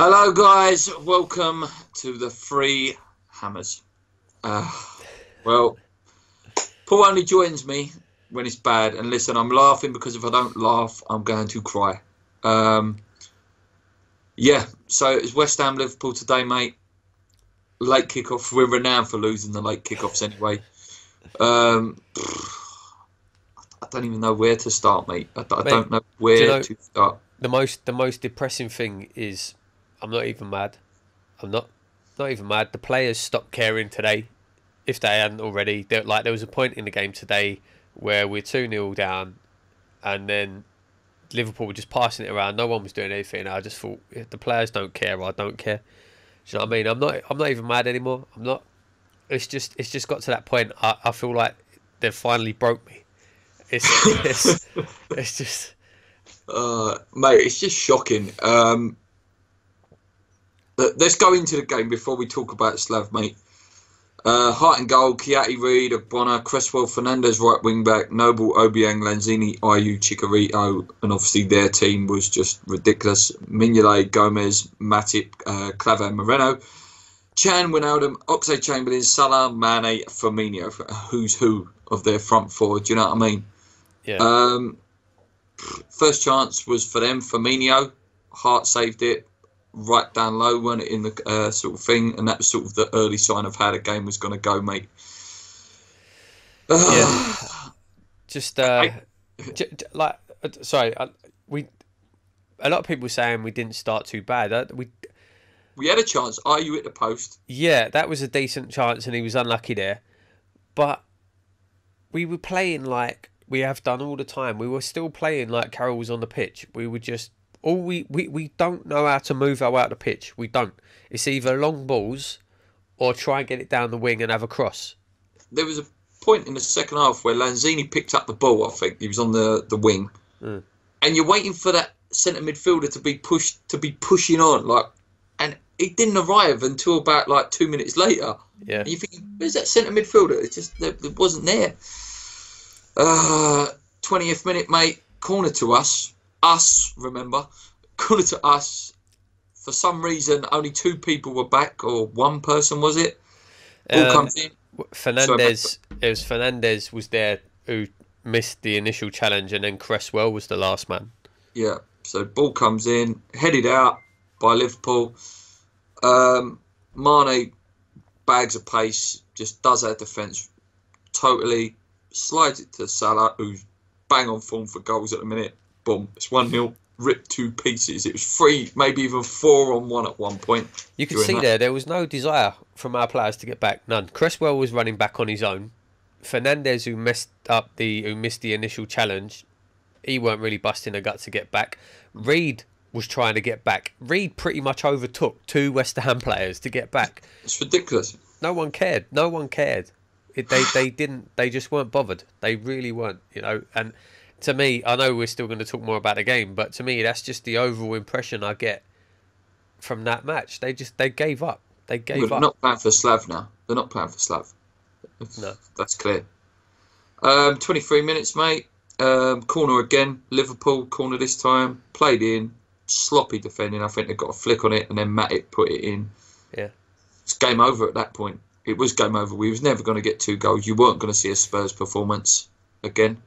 Hello, guys. Welcome to the Free Hammers. Well, Paul only joins me when it's bad. And listen, I'm laughing because if I don't laugh, I'm going to cry. Yeah, so it's West Ham Liverpool today, mate. Late kickoff. We're renowned for losing the late kickoffs anyway. I don't even know where to start, mate. I don't know where to start. The most depressing thing is I'm not even mad. I'm not even mad. The players stopped caring today, if they hadn't already. There was a point in the game today where we're 2-0 down, and then Liverpool were just passing it around. No one was doing anything. I just thought, if the players don't care, I don't care. Do you know what I mean? I'm not even mad anymore. I'm not. It's just got to that point. I feel like they've finally broke me. It's just. Mate, it's just shocking. Let's go into the game before we talk about Slav, mate. Hart and goal, Kiati, Reid, Bonner, Cresswell, Fernandez, right wing back, Noble, Obiang, Lanzini, Ayew, Chicharito, and obviously their team was just ridiculous. Mignolet, Gomez, Matip, Claver, Moreno, Chan, Wijnaldum, Oxlade-Chamberlain, Salah, Mane, Firmino, who's who of their front four. Do you know what I mean? Yeah. First chance was for them. Firmino, Hart saved it. Right down low, weren't it, in the sort of thing, and that was sort of the early sign of how the game was going to go, mate. Yeah, just sorry, a lot of people were saying we didn't start too bad. We had a chance. Are you at the post? Yeah, that was a decent chance, and he was unlucky there. But we were playing like we have done all the time. We were still playing like Carroll was on the pitch. We were just. We don't know how to move out the pitch. We don't. It's either long balls or try and get it down the wing and have a cross. There was a point in the second half where Lanzini picked up the ball. I think he was on the wing, and you're waiting for that centre midfielder to be pushing on, and he didn't arrive until about 2 minutes later. Yeah, and you think, where's that centre midfielder? It wasn't there. 20th minute, mate. Corner to us. Remember, corner to us. For some reason, only two people were back, or one person, was it? Ball comes in. Fernandez. It was Fernandez was there who missed the initial challenge, and then Cresswell was the last man. Yeah. So ball comes in, headed out by Liverpool. Mane bags of pace, just does our defence totally, slides it to Salah, who's bang on form for goals at the minute. Boom, it's 1-0, ripped to pieces. It was 3, maybe even 4-on-1 at one point. You could see there was no desire from our players to get back, none. Cresswell was running back on his own. Fernandez, who missed the initial challenge, he weren't really busting a gut to get back. Reid was trying to get back. Reid pretty much overtook 2 West Ham players to get back. It's ridiculous. No one cared. They didn't. They just weren't bothered. They really weren't. And. To me, I know we're still going to talk more about the game, but to me, that's just the overall impression I get from that match. They gave up. They gave up. They're not playing for Slav now. They're not playing for Slav. No. That's clear. 23 minutes, mate. Corner again. Liverpool corner this time. Played in. Sloppy defending. I think they got a flick on it, and then Matip put it in. Yeah. It's game over at that point. It was game over. We was never going to get 2 goals. You weren't going to see a Spurs performance again.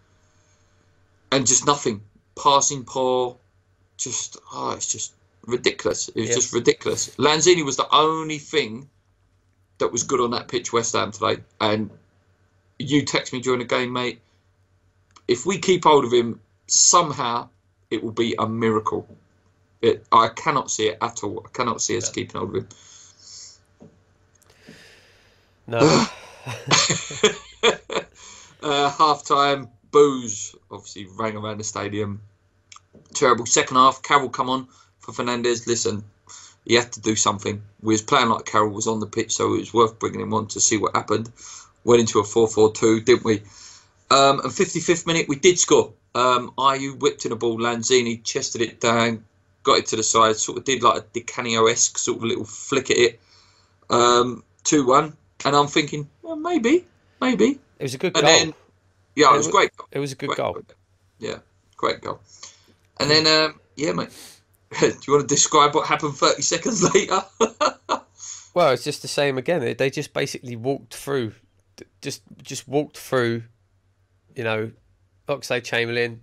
And just nothing. Passing poor. It's just ridiculous. It was just ridiculous. Lanzini was the only thing that was good on that pitch, West Ham, today. And you text me during the game, mate. If we keep hold of him, somehow it will be a miracle. I cannot see it at all. I cannot see us keeping hold of him. No. Half-time. Boos obviously rang around the stadium. Terrible second half. Carroll come on for Fernandez. Listen, he had to do something. We was playing like Carroll was on the pitch, so it was worth bringing him on to see what happened. Went into a 4-4-2, didn't we? And 55th minute, we did score. Ayew whipped in a ball. Lanzini chested it down, got it to the side, sort of did like a Di Canio-esque sort of little flick at it. 2-1. And I'm thinking, well, maybe. It was a good goal. Then, yeah, it was a great goal. It was a good goal. Yeah, great goal. And then, yeah, mate, Do you want to describe what happened 30 seconds later? Well, it's just the same again. They just basically walked through, just walked through, you know, Oxlade-Chamberlain,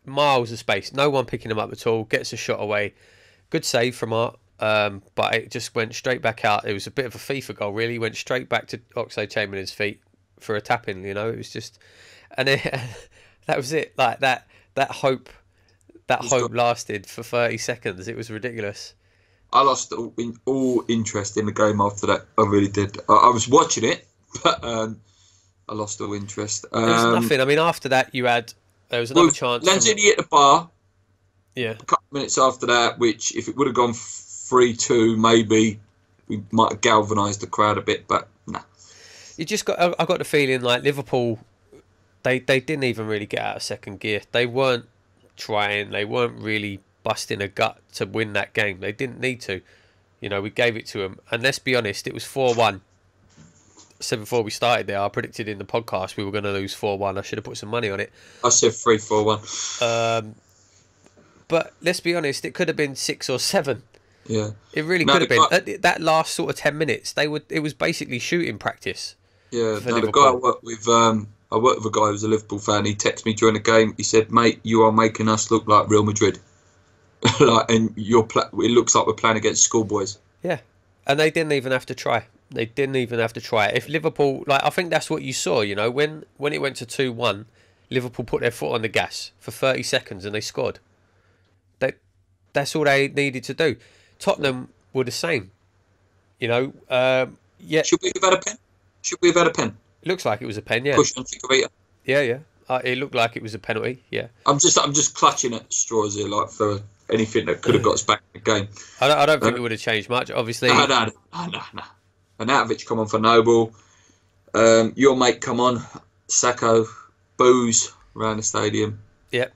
miles of space, no one picking him up at all, gets a shot away. Good save from Art, but it just went straight back out. It was a bit of a FIFA goal, really. Went straight back to Oxlade-Chamberlain's feet for a tap-in, you know. It was just... And that was it. Like, that hope lasted for 30 seconds. It was ridiculous. I lost all interest in the game after that. I really did. I was watching it, but I lost all interest. There was nothing. I mean, after that, there was another chance. Lanzini hit the bar. Yeah. A couple of minutes after that, which if it would have gone 3-2, maybe we might have galvanised the crowd a bit, but nah. I got the feeling like Liverpool, they didn't even really get out of second gear. They weren't trying. They weren't really busting a gut to win that game. They didn't need to. You know, we gave it to them. And let's be honest, it was 4-1. So before we started there, I predicted in the podcast we were going to lose 4-1. I should have put some money on it. I said 3-4-1. But let's be honest, it could have been 6 or 7. Yeah. It really could have been. That last sort of 10 minutes, it was basically shooting practice. Yeah, the guy I worked with a guy who was a Liverpool fan. He texted me during the game. He said, "Mate, you are making us look like Real Madrid." And it looks like we're playing against schoolboys. Yeah, and they didn't even have to try. If Liverpool, I think that's what you saw. You know, when it went to 2-1, Liverpool put their foot on the gas for 30 seconds and they scored. That's all they needed to do. Tottenham were the same. You know, yeah. Should we have had a pen? It looks like it was a pen. Yeah. Push on Figueroa. Yeah. It looked like it was a penalty. Yeah. I'm just clutching at straws here, like for anything that could have got us back in the game. I don't think it would have changed much. Obviously. No. Arnautovic come on for Noble. Your mate come on. Sacco. Booze around the stadium. Yep.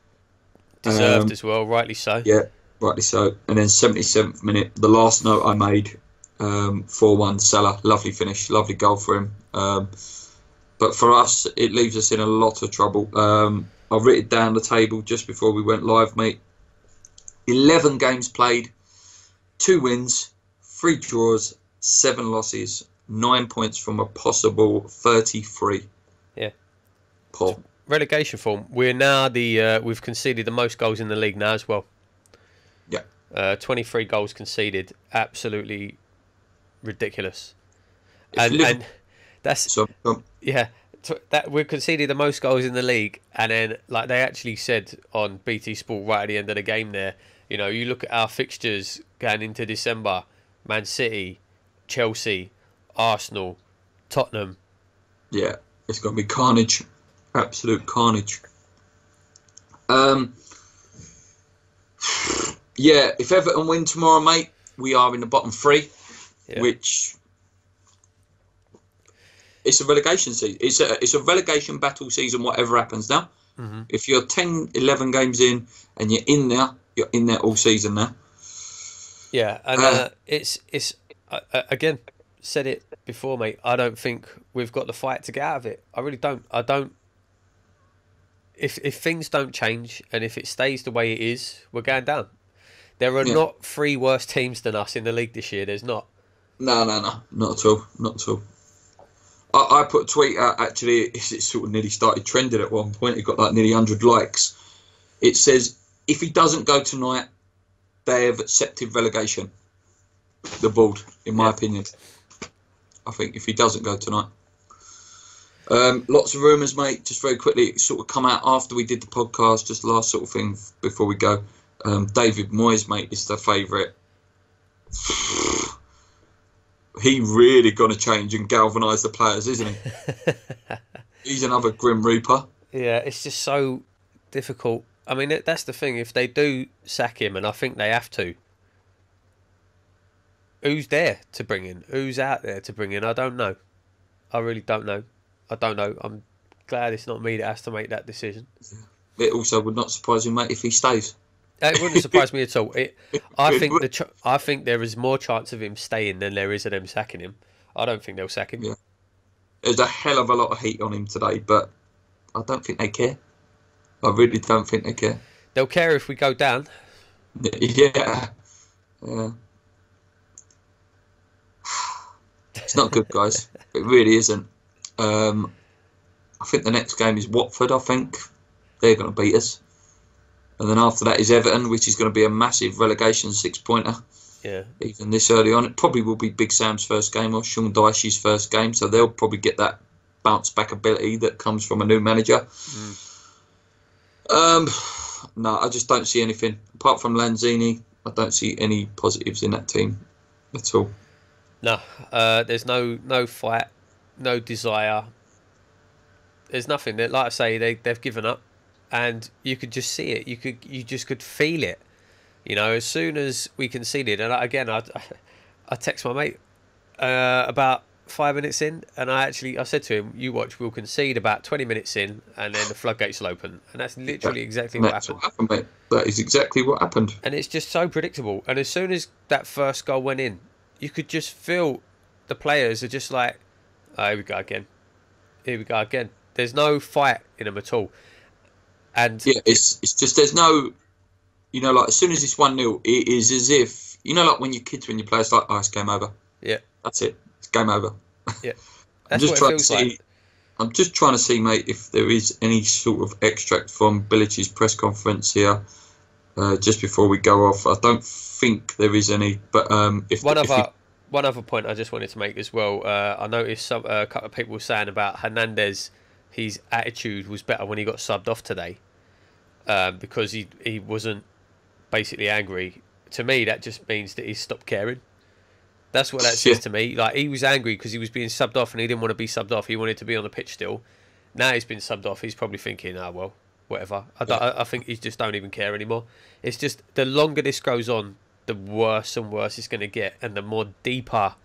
Deserved as well, rightly so. Yeah, rightly so. And then 77th minute, the last note I made, 4-1 Salah. Lovely finish, lovely goal for him. But for us, it leaves us in a lot of trouble. I've written down the table just before we went live, mate. 11 games played, 2 wins, 3 draws, 7 losses, 9 points from a possible 33. Yeah. Poor. Relegation form. We're now we've conceded the most goals in the league now as well. Yeah. 23 goals conceded. Absolutely ridiculous. And that's that we've conceded the most goals in the league, and then like they actually said on BT Sport right at the end of the game there, you know, you look at our fixtures going into December: Man City, Chelsea, Arsenal, Tottenham. Yeah, it's going to be carnage. Absolute carnage. Yeah, if Everton win tomorrow, mate, we are in the bottom 3, which it's a relegation season. It's a relegation battle season, whatever happens now. Mm-hmm. If you're 10, 11 games in and you're in there all season now. Yeah, and it's again, said it before, mate, I don't think we've got the fight to get out of it. I really don't. I don't. If things don't change and if it stays the way it is, we're going down. There are not 3 worse teams than us in the league this year. There's not. No. Not at all. Not at all. I put a tweet out, actually, it sort of nearly started trending at one point. It got like nearly 100 likes. It says, if he doesn't go tonight, they have accepted relegation. The board, in my opinion. I think if he doesn't go tonight. Lots of rumours, mate. Just very quickly, it sort of come out after we did the podcast. Just last sort of thing before we go. David Moyes, mate, is the favourite. He really going to change and galvanise the players, isn't he? He's another Grim Reaper. Yeah, it's just so difficult. I mean, that's the thing. If they do sack him, and I think they have to, who's there to bring in? Who's out there to bring in? I don't know. I really don't know. I don't know. I'm glad it's not me that has to make that decision. It also would not surprise me, mate, if he stays. It wouldn't surprise me at all. I think there is more chance of him staying than there is of them sacking him. I don't think they'll sack him. Yeah. There's a hell of a lot of heat on him today, but I don't think they care. I really don't think they care. They'll care if we go down. Yeah. Yeah. It's not good, guys. It really isn't. I think the next game is Watford. I think they're going to beat us, and then after that is Everton, which is going to be a massive relegation 6-pointer. Yeah. Even this early on, it probably will be Big Sam's first game or Sean Dyche's first game, so they'll probably get that bounce back ability that comes from a new manager. No, I just don't see anything apart from Lanzini. I don't see any positives in that team at all. No, there's no fight, no desire. There's nothing. Like I say, they've given up, and you could just see it. You just could feel it. You know, as soon as we conceded, and I text my mate about 5 minutes in, and I said to him, "You watch, we'll concede about 20 minutes in, and then the floodgates will open." And that's literally exactly what happened. Mate. That is exactly what happened. And it's just so predictable. And as soon as that first goal went in, you could just feel the players are just like, oh, here we go again. Here we go again. There's no fight in them at all. And yeah, it's just there's no, you know, like as soon as it's 1-0, it is as if, you know, like when you're kids, when you play, it's like, oh, it's game over. Yeah. That's it. It's game over. Yeah. I'm just trying to see, mate, if there is any sort of extract from Bilic's press conference here just before we go off. I don't think there is any, but one other point I just wanted to make as well. I noticed a couple of people were saying about Hernandez. His attitude was better when he got subbed off today because he wasn't basically angry. To me, that just means that he stopped caring. That's what that says to me. Like, he was angry because he was being subbed off and he didn't want to be subbed off. He wanted to be on the pitch still. Now he's been subbed off. He's probably thinking, oh, well, whatever. I think he just don't even care anymore. It's just the longer this goes on, the worse and worse it's going to get, and the more deeper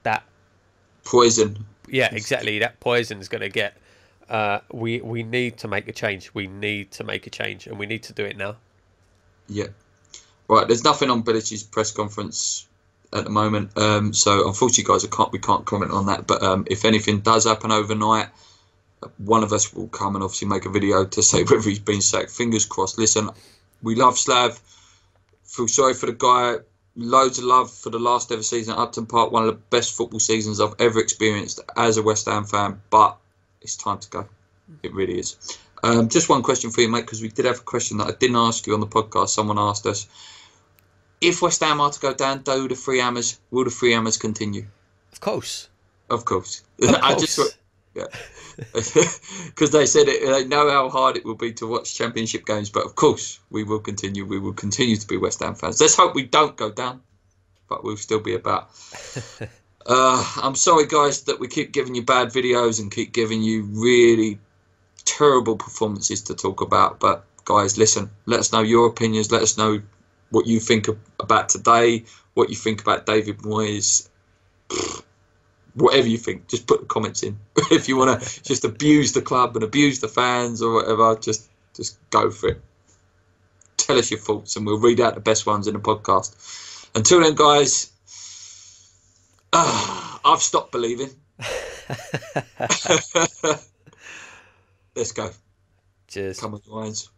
that poison. Yeah, exactly. That poison is going to get. We need to make a change. We need to make a change, and we need to do it now. Yeah. Right. There's nothing on Bilic's press conference at the moment, so unfortunately, guys, we can't comment on that. But if anything does happen overnight, one of us will come and obviously make a video to say whether he's been sacked. Fingers crossed. Listen, we love Slav. Feel sorry for the guy. Loads of love for the last ever season at Upton Park. One of the best football seasons I've ever experienced as a West Ham fan. But it's time to go. It really is. Just one question for you, mate, because we did have a question that I didn't ask you on the podcast. Someone asked us, if West Ham are to go down, will the Three Hammers continue? Of course. Of course. I just thought, yeah. Because they said they know how hard it will be to watch championship games, but of course we will continue. We will continue to be West Ham fans. Let's hope we don't go down, but we'll still be about. I'm sorry, guys, that we keep giving you bad videos and keep giving you really terrible performances to talk about. But guys, listen, let us know your opinions. Let us know what you think about today, what you think about David Moyes. Whatever you think, just put the comments in. If you want to just abuse the club and abuse the fans or whatever, just go for it. Tell us your thoughts and we'll read out the best ones in the podcast. Until then, guys, I've stopped believing. Let's go. Cheers. Come on, guys.